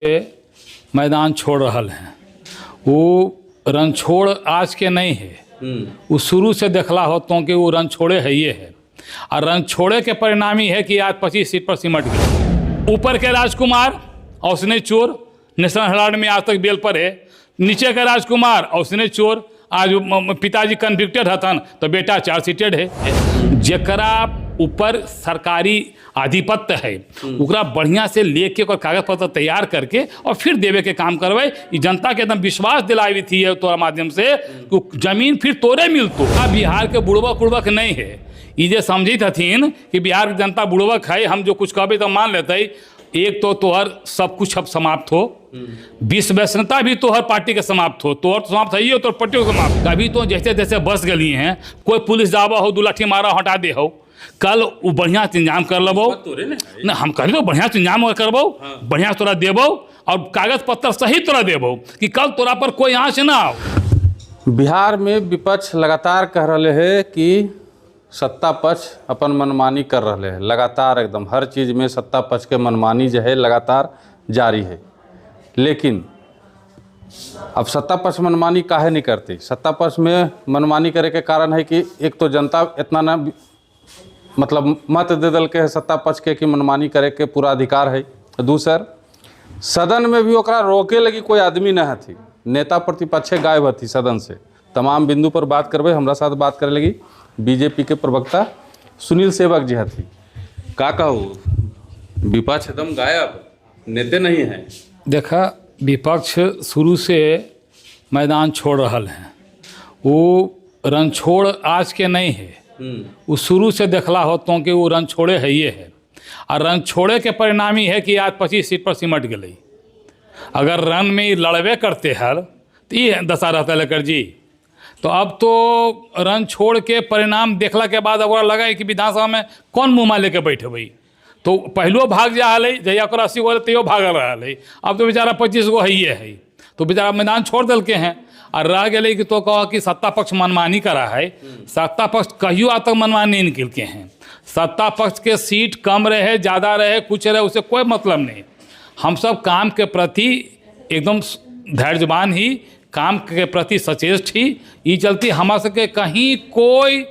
मैदान छोड़ रहा है। वो रन छोड़ आज के नहीं है, वो शुरू से देखला हो तो कि वो रन छोड़े है ये है। और रन छोड़े के परिणाम ही है कि आज 25 सीट पर सिमट गए। ऊपर के राजकुमार और उसने चोर नेशनल हेराल्ड में आज तक बेल पर है। नीचे के राजकुमार और उसने चोर आज पिताजी कन्विक्टेड हतन तो बेटा चार्ज सीटेड है। जकरा ऊपर सरकारी आधिपत्य है उकरा बढ़िया से लेके और कागज पत्र तैयार करके और फिर देवे के काम करवे। जनता के एकदम विश्वास दिलाई थी तोरा माध्यम से कि जमीन फिर तोरे मिलतो। बिहार के बुड़बक उड़बक नहीं है। ये जे समझी हथिन कि बिहार की जनता बुड़बक है, हम जो कुछ कहबे तो मान लेते। एक तो तोहर सब कुछ अब समाप्त हो, विश्वसनीयता भी तोहर पार्टी के समाप्त हो। तोहर तो समाप्त है, तोहर पार्टी को समाप्त। अभी तो जैसे जैसे बस गली हैं, कोई पुलिस जावा हो, 2 लाठी मारा हटा दे हो, कल वो बढ़िया से इंजाम कर लेबो ना। हम कही तो बढ़िया से इंजाम करबो, बढ़िया तोरा देबो और कागज पत्र सही तोरा देबो कि कल तोरा पर कोई आँच ना आओ। बिहार में विपक्ष लगातार कह रहे है कि सत्ता पक्ष अपन मनमानी कर रहे हैं। लगातार एकदम हर चीज़ में सत्ता पक्ष के मनमानी जो है लगातार जारी है। लेकिन अब सत्ता पक्ष मनमानी काहे नहीं करती? सत्ता पक्ष में मनमानी करे के कारण है कि एक तो जनता इतना ना मतलब मत दे दल के है सत्ता पक्ष के कि मनमानी करे के पूरा अधिकार है। दूसर, सदन में भी ओकरा रोके लगी कोई आदमी न थी। नेता प्रतिपक्ष गायब थी सदन से। तमाम बिंदु पर बात करबे। हमारा साथ बात करे लगी बीजेपी के प्रवक्ता सुनील सेवक जी थी। का कहूँ, विपक्ष एकदम गायब, नेता नहीं है। देखा, विपक्ष शुरू से मैदान छोड़ रहा है। वो रन छोड़ आज के नहीं है, वो शुरू से देखला हो तो कि वो रन छोड़े है ये है। और रन छोड़े के परिणाम ही है कि आज 25 सीट पर सिमट गई। अगर रन में लड़बे करते हैं तो ये दशा रहता लेकर जी। तो अब तो रन छोड़ के परिणाम देखला के बाद अगर लगा है कि विधानसभा में कौन मुँह लेके बैठे, तो पहलो भाग जा रहा है, जहिया को 80 गो तैयो भाग रहा है। अब तो बेचारा 25 गो है, तो बेचारा मैदान छोड़ दिल के हैं। और रह गए कि तो कहो कि सत्ता पक्ष मनमानी करा है। सत्ता पक्ष कहियो आज तक मनमानी नहीं निकल के हैं। सत्ता पक्ष के सीट कम रहे ज़्यादा रहे कुछ रहे उससे कोई मतलब नहीं। हम सब काम के प्रति एकदम धैर्यवान ही, काम के प्रति सचेत ही। ये चलती हमारे सबके कहीं कोई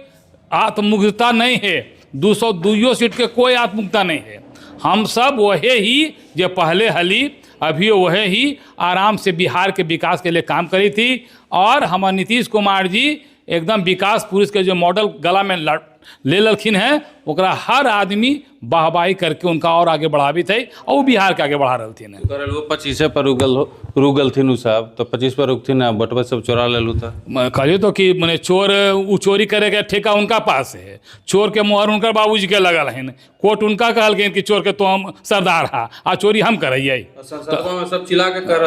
आत्ममुग्धता नहीं है। 202 सीट के कोई आत्ममुग्धता नहीं है। हम सब वही ही जो पहले हली अभी वही ही आराम से बिहार के विकास के लिए काम करी थी। और हमारे नीतीश कुमार जी एकदम विकास पुरुष के जो मॉडल गला में ले लखिन है, ओकरा हर आदमी वाहवाही करके उनका और आगे बढ़ावी थे और वो बिहार के आगे बढ़ा रहथिन। वो 25 पर रुगल थी साहब, तो 25 पर रुकथिन, बटवा सब चोरा ले था। कहिए तो कि मैंने चोरी करे के ठेका उनका पास है। चोर के मुहर उनका बाबूजी के लगल है। कोर्ट उनका कहल कि चोर के तो हम सरदार हा आ चोरी हम करिए। सब चिल्ला के कर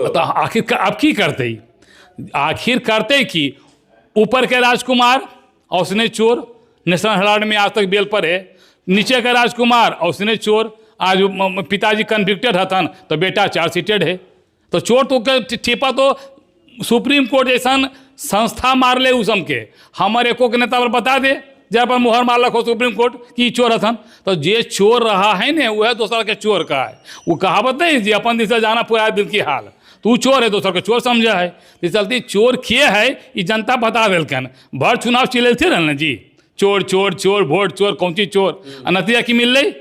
तो आखिर अब की करते? आखिर करते कि ऊपर के राजकुमार और उसने चोर नेशनल हेराल्ड में आज तक बेल पर है। नीचे के राजकुमार और उसने चोर आज पिताजी कन्विक्टेड हतन तो बेटा चार्ज सीटेड है। तो चोर तो ठेपा तो सुप्रीम कोर्ट जैसा संस्था मार ले उसम के हमारे एको के नेता पर बता दे जहाँ पर मुहर मारलक हो सुप्रीम कोर्ट कि चोर हथन। तो जे चोर रहा है न वह दूसरा के चोर का है। वो कहावत नहीं जी अपन दिशा जाना पूरा दिल की हाल। तू चोर है दूसरा के चोर समझा है। इस चलते चोर किए है ये जनता बता दिलकन। भर चुनाव चिल्लते रहना जी, चोर चोर चोर वोट चोर कौन चीज चोर। नतीजा की मिल रही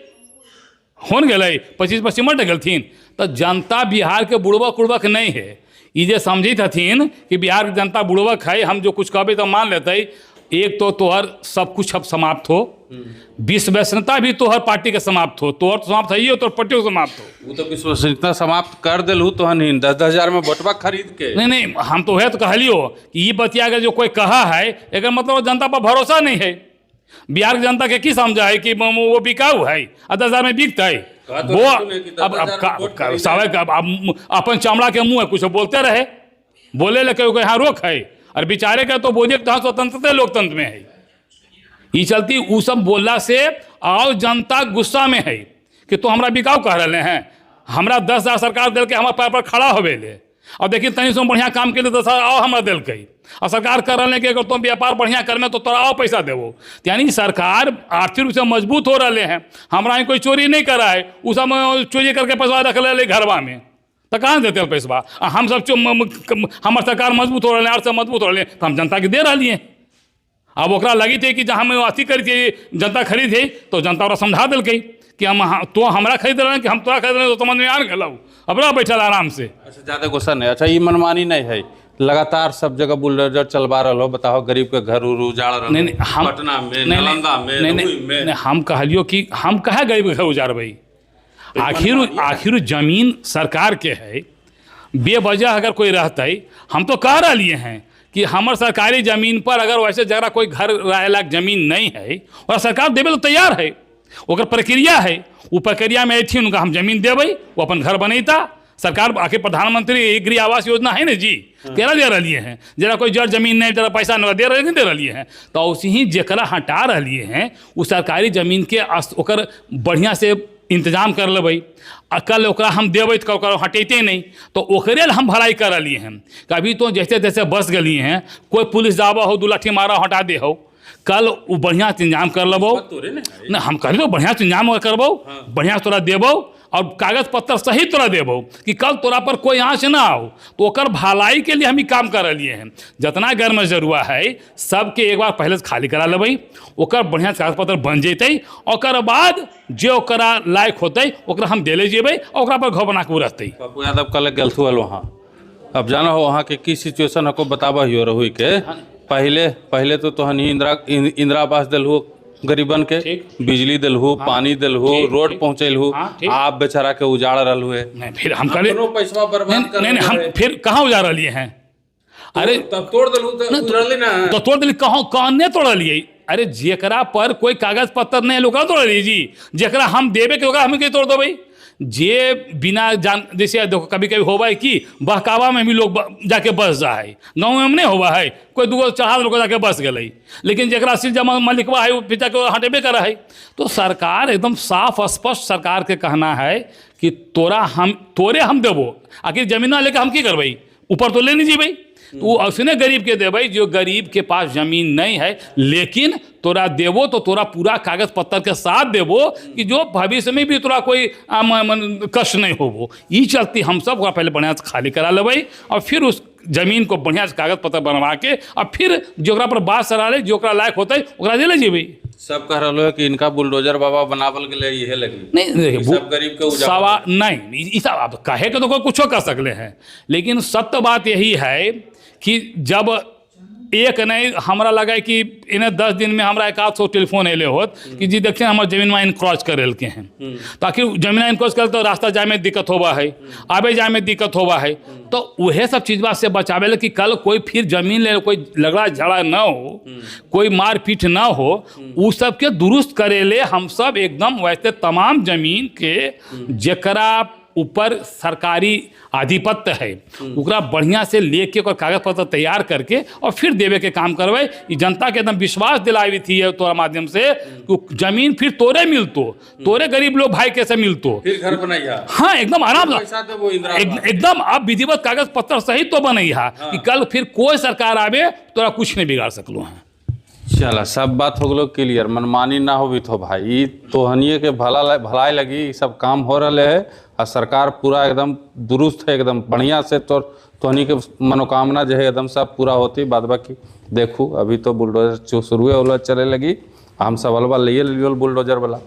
होन गए 25 पर सिमट गलथिन। तो जनता बिहार के बुड़बक उड़बक नहीं है। ये जे समझी हथिन कि बिहार की जनता बुड़बक है, हम जो कुछ कहबे तो मान लेते। एक तो तोहर सब कुछ अब समाप्त हो, विश्वसनीयता भी तोहर पार्टी के समाप्त हो। तोहर तो समाप्त है, तोहर पार्टी को समाप्त हो। वो तो विश्वसनीयता समाप्त कर दिलू तो हन 10-10 हज़ार में बटवा खरीद के। नहीं हम तो है तो कहलियो कि ये बतिया के जो कोई कहा है एक मतलब जनता पर भरोसा नहीं है। बिहार की जनता के की समझा है कि वो बिकाऊ है 10 हज़ार में बिकता है। वो अब अपन चमड़ा के मुँह है कुछ बोलते रहे, बोले लगे यहाँ रोक है और बेचारे का तो बोझे कहाँ स्वतंत्रता लोकतंत्र में है। ये चलती वो सब बोलला से और जनता गुस्सा में है कि तो हमरा बिकाऊ कह रहे हैं। हमरा 10 हज़ार सरकार दिल के हमारे पैर पर खड़ा होवे ले अब देखिए तनी से बढ़िया काम के लिए तो सर आओ हमरा दिल कही, और सरकार कर रहे हैं कि अगर तुम व्यापार बढ़िया करमे तो तोरा आओ पैसा देवो। यानी सरकार आर्थिक रूप से मजबूत हो रहे हैं। हमारा ही कोई चोरी नहीं करा है, उस समय चोरी करके पैसा रख ले घरवा में, तो कहाँ देते हैं पैसा? हम सब हमारे सरकार मजबूत हो रहे हैं, अर्थ मजबूत हो रहे हैं, तो हम जनता के दे रही हैं। अब ओकरा लगी थे कि जहाँ हम अथी करी थी जनता खरीद थी, तो जनता ओकरा समझा दिल कि हम तो हमारा खरीद रहे हैं कि हम तोरा खरीद रहे हैं, तो समझ में आ गया अपना बैठल आराम से। अच्छा, ज़्यादा गुस्सा नहीं। अच्छा, ये मनमानी नहीं है, लगातार सब जगह बुलडोजर चलवा रहा हो, बताओ गरीब के घर उजाड़ रहा नहीं, हम पटना में, नालंदा में, हम कहलियो कि हम कहे गरीब के घर उजाड़ भाई, आखिर जमीन सरकार के है, बेवजह अगर कोई रहते, हम तो कह रही हैं कि हमारे सरकारी ज़मीन पर अगर वैसे जरा कोई घर रहे लायक ज़मीन नहीं है और सरकार देवे तो तैयार है, ओकर प्रक्रिया है, वो प्रक्रिया में अथिन उनका हम जमीन देवे, वो अपन घर बनैता। सरकार आखिर प्रधानमंत्री गृह आवास योजना है ना जी, तेरा दे रही है, जरा कोई जड़ जमीन नहीं, जरा पैसा नहीं दे रहे, नहीं दे रही है, तो उसी ही जरा हटा रही हैं उस सरकारी जमीन के ओकर बढ़िया से इंतजाम कर लेबै। कल ओकरा हम देबै तो हटेते नहीं, तो ओकरे हम भलाई कर रही हैं। कभी तो जैसे जैसे बस गली हैं, कोई पुलिस जावा हो, 2 लाठी मारा हटा दे हो, कल वो बढ़िया इंतजाम कर लेबो ना, हम कह दो बढ़िया इंतजाम करबो, बढ़िया तोरा देबो और कागज पत्र सही तोरा देबो कि कल तोरा पर कोई आँच ना हो। तो ओकर भलाई के लिए हम ही काम कर रही हैं। जितना गर्म जरूआ है सबके एक बार पहले से खाली करा लेबै, ओकर बढ़िया कागज पत्र बन जैते, ओकर बाद जो ओकरा लायक होते ओकरा हम दे ले जेबै, ओकरा पर घर बना के रहते। पप्पू यादव कल गल वहाँ, अब जाना हो वहाँ के की सिचुएशन को बताबा ही रही के पहले तो तोहन इंदिरा आवास दिलहू गरीबन के, बिजली दिलहू, पानी दिलहू, रोड पहुँचेलहू, आप बेचारा के उजाड़ रहलू है। नहीं, फिर हम करे पैसा बर्बाद कर नहीं, हम फिर कहाँ उजाड़ रही हैं? अरे तब तोड़ दिलहू तो तोड़ दिली, कहने तोड़ लिए? अरे जेकरा पर कोई कागज पत्र नहीं लोग तोड़ रही जी, जेकरा हम देवे के हम के तोड़ दो भाई। जे बिना जान, जैसे देखो कभी कभी होवा है कि बहकावा में भी लोग जाके बस जा है, गाँव में नहीं होवा है, कोई 2 4 लोग जाके बस गए, लेकिन जरा असिल जमा मालिकवा है वो पिता के हटेबे करा है। तो सरकार एकदम साफ स्पष्ट सरकार के कहना है कि तोरे हम देवो, आखिर जमीन लेके हम की करबई, ऊपर तो ले नहीं जी भाई, तो उसने गरीब के देवे जो गरीब के पास जमीन नहीं है, लेकिन तोरा देवो तो तोरा पूरा कागज पत्र के साथ देवो कि जो भविष्य में भी तोरा कोई कष्ट नहीं हो। ये चलती हम सब पहले बढ़िया से खाली करा लेबै और फिर उस जमीन को बढ़िया से कागज पत्र बनवा के और फिर जोकरा पर बात सरा ले, जोकरा लायक होता है ओकरा दे ले जेबै। सब कह रहा है कि इनका बुलडोजर बाबा बनावल के लिए यह लगी नहीं, सब गरीब के सवा नहीं, सब कहे के तो कोई कुछ कर सकले हैं, लेकिन सत्य बात यही है कि जब एक नहीं हमरा लगा कि इन्हें 10 दिन में हमरा 100 टेलीफोन अले होत कि जी देखिए हमारे जमीन में इनक्रॉच कर के हैं, ताकि जमीन इनक्रॉच कर तो रास्ता जाए में दिक्कत होवा है, आवे जाए में दिक्कत होवा है। तो वह सब चीज़ से बचावे ले कि कल कोई फिर जमीन ले कोई झगड़ा झगड़ा ना हो, कोई मारपीट ना हो, उस सब के दुरुस्त करे ले हम सब एकदम वैसे तमाम जमीन के जकरा ऊपर सरकारी आधिपत्य है उकरा बढ़िया से लेके और कागज पत्र तैयार करके और फिर देवे के काम करवाए। जनता के एकदम विश्वास दिलाई थी तोरा माध्यम से कि जमीन फिर तोरे मिलतो, तोरे गरीब लोग भाई कैसे मिलतो, फिर घर बनाइया। हाँ एकदम आराम से एकदम अब विधिवत कागज पत्र सहित तो बनैया कि कल फिर कोई सरकार आवे तोरा कुछ नहीं बिगाड़ सकलो है। चला सब बात हो गलो क्लियर, मनमानी ना हो भी तो भाई तोहनिए के भलाई लगी सब काम हो रहे है और सरकार पूरा एकदम दुरुस्त है, एकदम बढ़िया से तोहनी के मनोकामना जो है एकदम सब पूरा होती। बाद बाकी देखू अभी तो बुलडोजर शुरू चले लगी, हम सब अलवा ले बुलडोजर वाला।